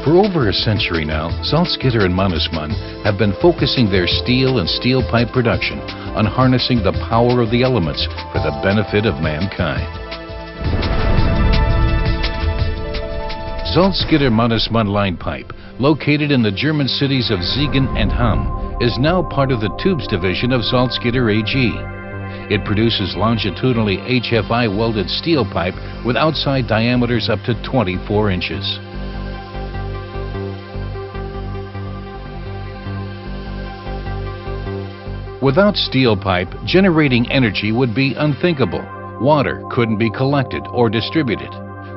For over a century now, Salzgitter and Mannesmann have been focusing their steel and steel pipe production on harnessing the power of the elements for the benefit of mankind. Salzgitter Mannesmann line pipe, located in the German cities of Siegen and Hamm, is now part of the tubes division of Salzgitter AG. It produces longitudinally HFI welded steel pipe with outside diameters up to 24 inches. Without steel pipe, generating energy would be unthinkable. Water couldn't be collected or distributed.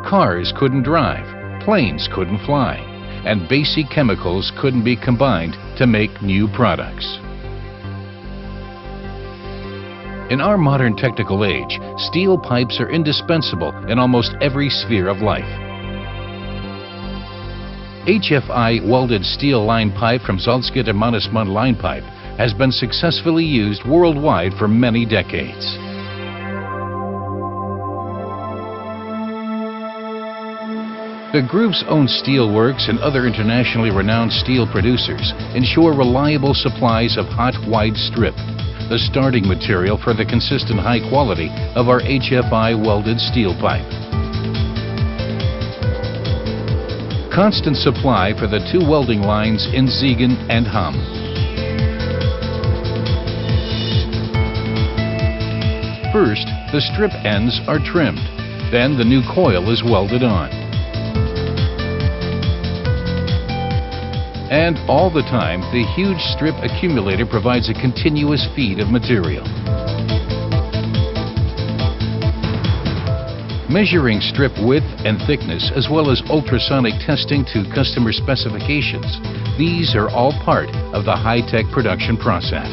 Cars couldn't drive. Planes couldn't fly. And basic chemicals couldn't be combined to make new products. In our modern technical age, steel pipes are indispensable in almost every sphere of life. HFI welded steel line pipe from Salzgitter Mannesmann line pipe has been successfully used worldwide for many decades. The group's own steelworks and other internationally renowned steel producers ensure reliable supplies of hot wide strip, the starting material for the consistent high quality of our HFI welded steel pipe. Constant supply for the two welding lines in Siegen and Hamm. First, the strip ends are trimmed. Then the new coil is welded on. And all the time, the huge strip accumulator provides a continuous feed of material. Measuring strip width and thickness, as well as ultrasonic testing to customer specifications, these are all part of the high-tech production process.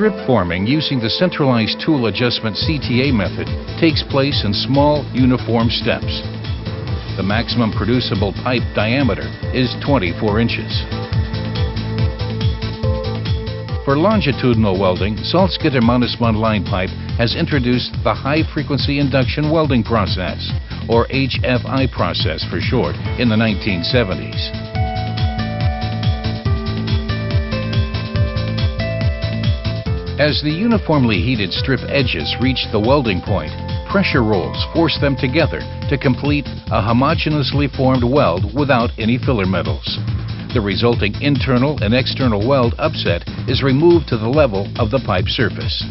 Strip forming using the centralized tool adjustment CTA method takes place in small, uniform steps. The maximum producible pipe diameter is 24 inches. For longitudinal welding, Salzgitter Mannesmann line pipe has introduced the high-frequency induction welding process, or HFI process for short, in the 1970s. As the uniformly heated strip edges reach the welding point, pressure rolls force them together to complete a homogeneously formed weld without any filler metals. The resulting internal and external weld upset is removed to the level of the pipe surface.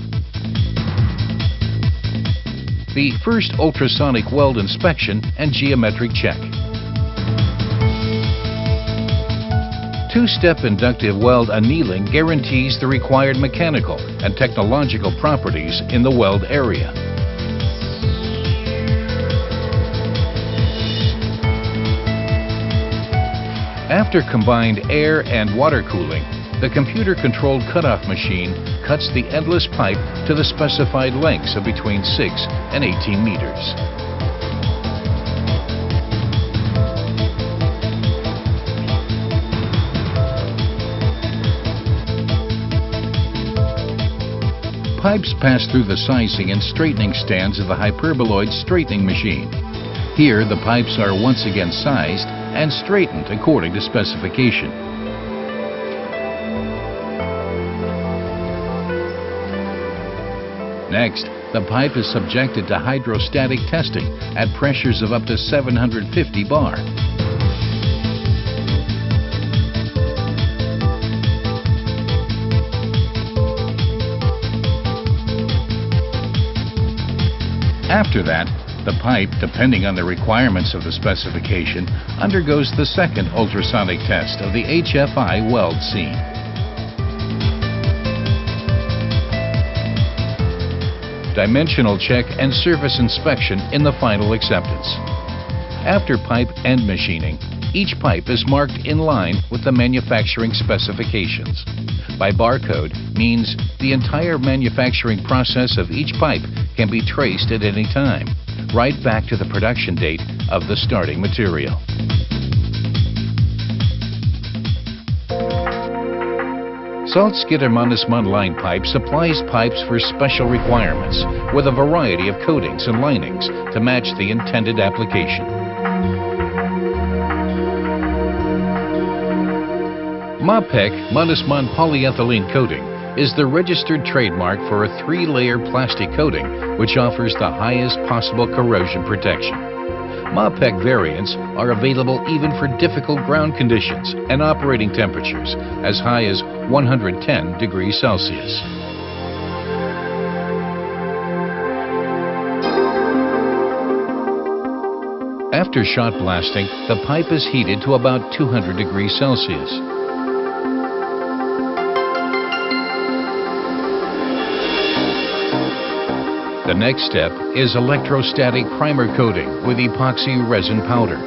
The first ultrasonic weld inspection and geometric check. Two-step inductive weld annealing guarantees the required mechanical and technological properties in the weld area. After combined air and water cooling, the computer-controlled cutoff machine cuts the endless pipe to the specified lengths of between 6 and 18 meters. Pipes pass through the sizing and straightening stands of the hyperboloid straightening machine. Here, the pipes are once again sized and straightened according to specification. Next, the pipe is subjected to hydrostatic testing at pressures of up to 750 bar. After that, the pipe, depending on the requirements of the specification, undergoes the second ultrasonic test of the HFI weld seam. Dimensional check and surface inspection in the final acceptance. After pipe end machining, each pipe is marked in line with the manufacturing specifications. By barcode means the entire manufacturing process of each pipe can be traced at any time, right back to the production date of the starting material. Salzgitter-Mannesmann line pipe supplies pipes for special requirements with a variety of coatings and linings to match the intended application. Mapec Mannesmann polyethylene coating is the registered trademark for a 3-layer plastic coating which offers the highest possible corrosion protection. Mapec variants are available even for difficult ground conditions and operating temperatures as high as 110 degrees Celsius. After shot blasting, the pipe is heated to about 200 degrees Celsius. The next step is electrostatic primer coating with epoxy resin powder.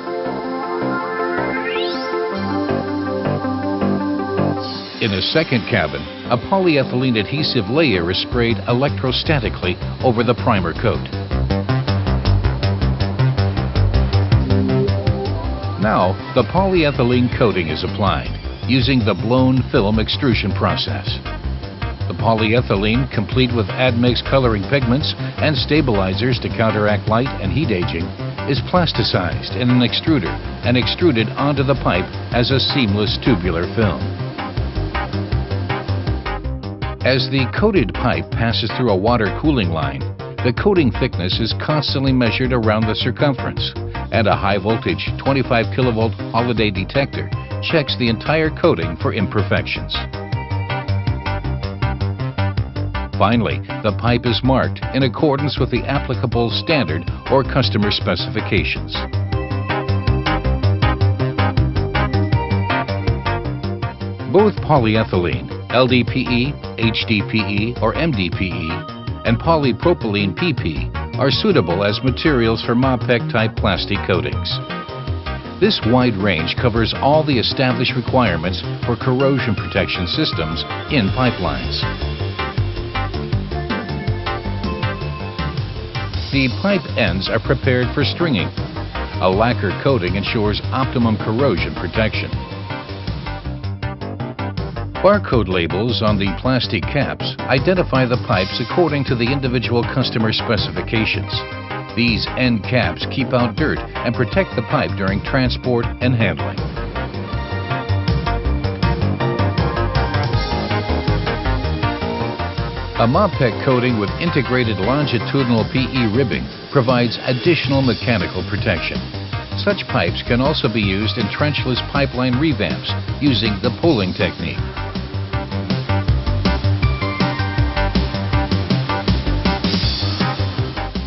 In the second cabin, a polyethylene adhesive layer is sprayed electrostatically over the primer coat. Now, the polyethylene coating is applied using the blown film extrusion process. The polyethylene, complete with admix coloring pigments and stabilizers to counteract light and heat aging, is plasticized in an extruder and extruded onto the pipe as a seamless tubular film. As the coated pipe passes through a water cooling line, the coating thickness is constantly measured around the circumference, and a high-voltage 25 kilovolt holiday detector checks the entire coating for imperfections. Finally, the pipe is marked in accordance with the applicable standard or customer specifications. Both polyethylene, LDPE, HDPE, or MDPE, and polypropylene PP are suitable as materials for Mapec-type plastic coatings. This wide range covers all the established requirements for corrosion protection systems in pipelines. The pipe ends are prepared for stringing. A lacquer coating ensures optimum corrosion protection. Barcode labels on the plastic caps identify the pipes according to the individual customer specifications. These end caps keep out dirt and protect the pipe during transport and handling. A Mapec coating with integrated longitudinal PE ribbing provides additional mechanical protection. Such pipes can also be used in trenchless pipeline revamps using the pulling technique.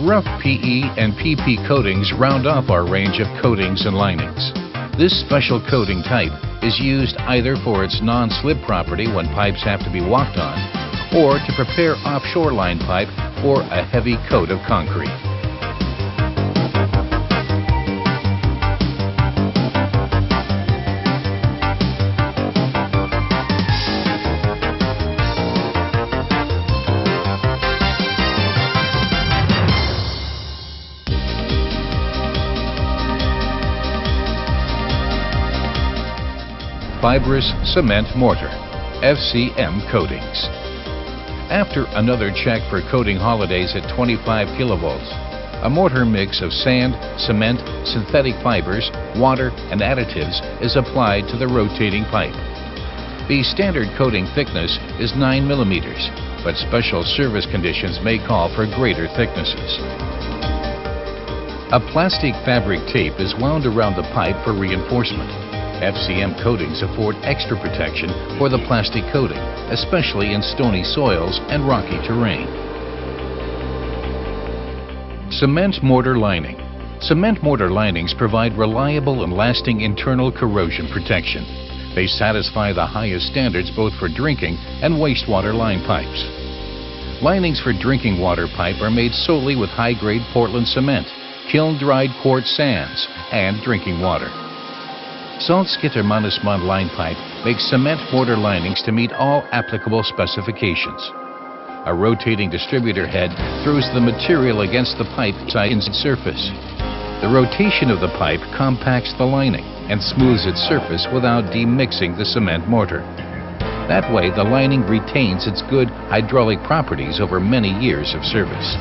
Rough PE and PP coatings round off our range of coatings and linings. This special coating type is used either for its non-slip property when pipes have to be walked on, or to prepare offshore line pipe for a heavy coat of concrete. Fibrous cement mortar, FCM coatings. After another check for coating holidays at 25 kilovolts, a mortar mix of sand, cement, synthetic fibers, water, and additives is applied to the rotating pipe. The standard coating thickness is 9 millimeters, but special service conditions may call for greater thicknesses. A plastic fabric tape is wound around the pipe for reinforcement. FCM coatings afford extra protection for the plastic coating, especially in stony soils and rocky terrain. Cement mortar lining. Cement mortar linings provide reliable and lasting internal corrosion protection. They satisfy the highest standards both for drinking and wastewater line pipes. Linings for drinking water pipe are made solely with high-grade Portland cement, kiln-dried quartz sands, and drinking water. Salzgitter-Mannesmann line pipe makes cement mortar linings to meet all applicable specifications. A rotating distributor head throws the material against the pipe side's surface. The rotation of the pipe compacts the lining and smooths its surface without demixing the cement mortar. That way, the lining retains its good hydraulic properties over many years of service.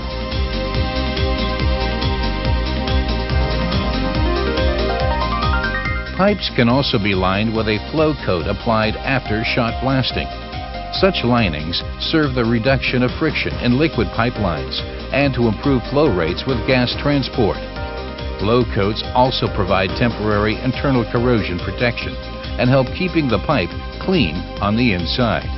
Pipes can also be lined with a flow coat applied after shot blasting. Such linings serve the reduction of friction in liquid pipelines and to improve flow rates with gas transport. Flow coats also provide temporary internal corrosion protection and help keeping the pipe clean on the inside.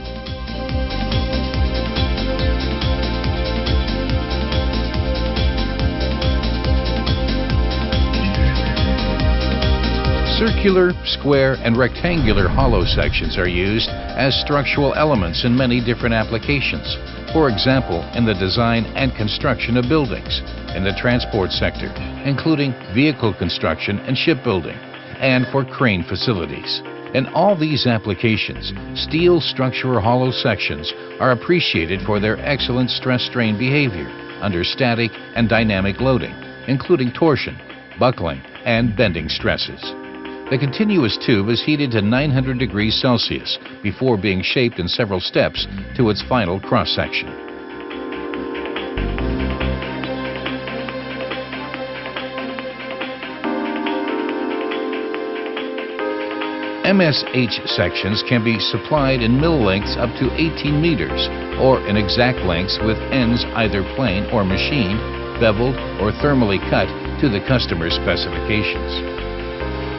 Circular, square, and rectangular hollow sections are used as structural elements in many different applications. For example, in the design and construction of buildings, in the transport sector, including vehicle construction and shipbuilding, and for crane facilities. In all these applications, steel structural hollow sections are appreciated for their excellent stress-strain behavior under static and dynamic loading, including torsion, buckling, and bending stresses. The continuous tube is heated to 900 degrees Celsius before being shaped in several steps to its final cross-section. MSH sections can be supplied in mill lengths up to 18 meters or in exact lengths with ends either plain or machined, beveled, or thermally cut to the customer's specifications.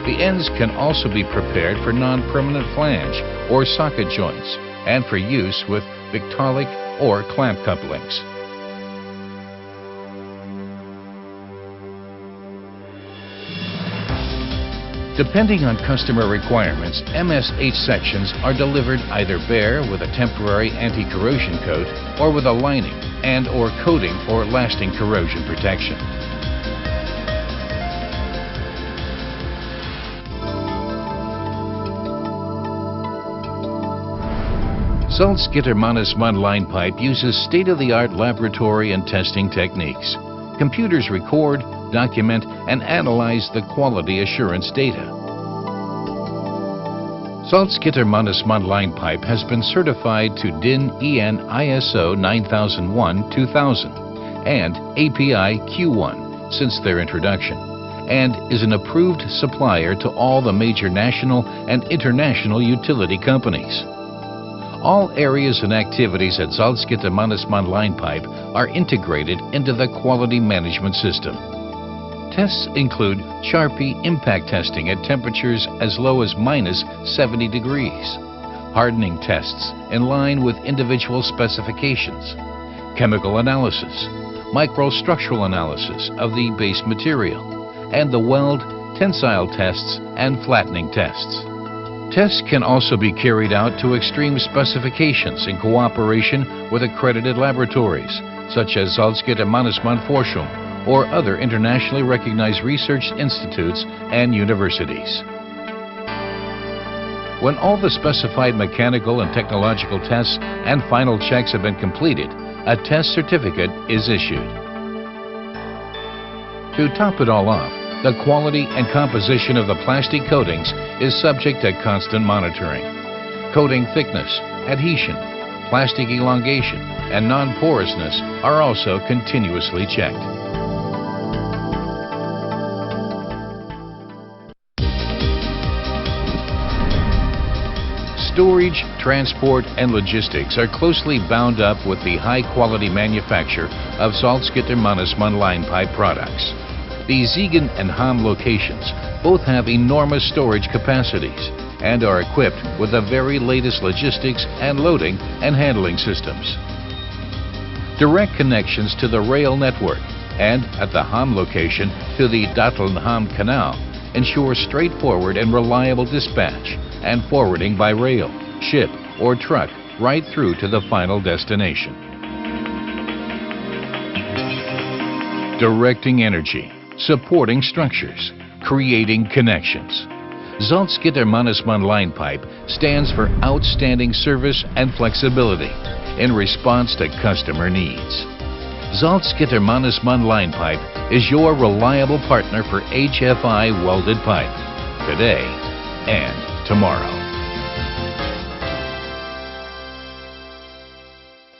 The ends can also be prepared for non-permanent flange or socket joints and for use with Victaulic or clamp couplings. Depending on customer requirements, MSH sections are delivered either bare with a temporary anti-corrosion coat or with a lining and/or coating for lasting corrosion protection. Salzgitter-Mannesmann line pipe uses state-of-the-art laboratory and testing techniques. Computers record, document, and analyze the quality assurance data. Salzgitter-Mannesmann line pipe has been certified to DIN EN ISO 9001-2000 and API Q1 since their introduction, and is an approved supplier to all the major national and international utility companies. All areas and activities at Salzgitter-Mannesmann line pipe are integrated into the quality management system. Tests include Charpy impact testing at temperatures as low as -70 degrees, hardening tests in line with individual specifications, chemical analysis, microstructural analysis of the base material, and the weld, tensile tests, and flattening tests. Tests can also be carried out to extreme specifications in cooperation with accredited laboratories, such as Salzgitter-Mannesmann Forschung or other internationally recognized research institutes and universities. When all the specified mechanical and technological tests and final checks have been completed, a test certificate is issued. To top it all off, the quality and composition of the plastic coatings is subject to constant monitoring. Coating thickness, adhesion, plastic elongation, and non-porousness are also continuously checked. Storage, transport, and logistics are closely bound up with the high-quality manufacture of Salzgitter-Mannesmann line pipe products. The Siegen and Hamm locations both have enormous storage capacities and are equipped with the very latest logistics and loading and handling systems. Direct connections to the rail network and, at the Hamm location, to the Datteln-Hamm Canal ensure straightforward and reliable dispatch and forwarding by rail, ship, or truck right through to the final destination. Directing energy, supporting structures, creating connections. Salzgitter-Mannesmann line pipe stands for outstanding service and flexibility in response to customer needs. Salzgitter-Mannesmann line pipe is your reliable partner for HFI welded pipe, today and tomorrow.